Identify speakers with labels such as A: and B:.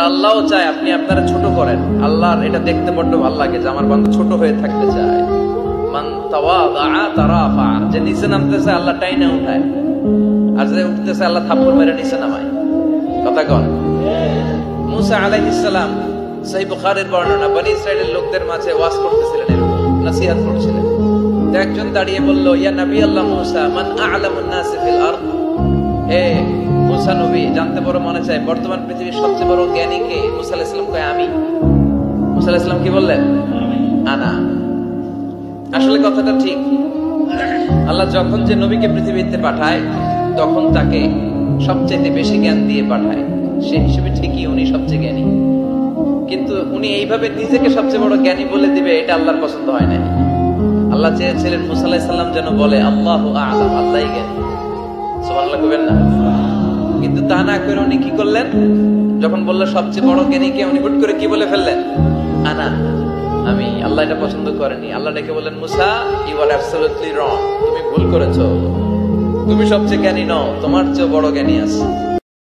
A: আল্লাহও চায় আপনি আপনারা ছোট করেন। আল্লাহর এটা দেখতে বড্ড ভালো লাগে যে আমার বান্দা ছোট হয়ে থাকতে চায়। মান তাওয়াদা তারাফা, যে নিচে নামতেছে আল্লাহ টাইনা উঠায়, আর যে উঠতেছে আল্লাহ থাপ্পড় মেরে নিচে নামায়। কথা কন। মুসা আলাইহিস সালাম, সহিহ বুখারীর বর্ণনা, বনি ইসরাইলের লোকদের মাঝে ওয়াজ করতেছিলেন, এরকম নসিহত করছিলেন। তো একজন দাঁড়িয়ে বলল, ইয়া নবী আল্লাহ মুসা, মান আ'লামুন নাসি ফিল আরদ। হে মুসা নবী, জানতে বড় মনে চায় বর্তমান পৃথিবীর সবচেয়ে বড় জ্ঞানী কে? মুসা আলাইহিস সালাম কয় আমি। মুসা আলাইহিস সালাম কি বললেন? আনা। আসলে কথাটা ঠিক। আল্লাহ যখন যে নবীকে পৃথিবীতে পাঠায় তখন তাকে সবচেয়ে বেশি জ্ঞান দিয়ে পাঠায়, সে হিসেবে ঠিকই উনি সবচেয়ে জ্ঞানী। কিন্তু উনি এইভাবে নিজেকে সবচেয়ে বড় জ্ঞানী বলে দিবে, এটা আল্লাহর পছন্দ হয় না। আল্লাহ চেয়েছিলেন মুসা আলাইহিস সালাম যেন বলে আল্লাহু আ'লাম, আল্লাহই জ্ঞানী। সুবহানাল্লাহ কইবেন না? কিন্তু তা না করে উনি কি করলেন? যখন বলল সবচেয়ে বড় জ্ঞানী কে, উনি হুট করে কি বলে ফেললেন? আনা, আমি। আল্লাহ এটা পছন্দ করেনি। আল্লাহ ডেকে বললেন, মুসা, ইউ আর অ্যাবসলিউটলি রং, তুমি ভুল করেছো, তুমি সবচেয়ে জ্ঞানী নও, তোমার চেয়ে বড় জ্ঞানী আছে।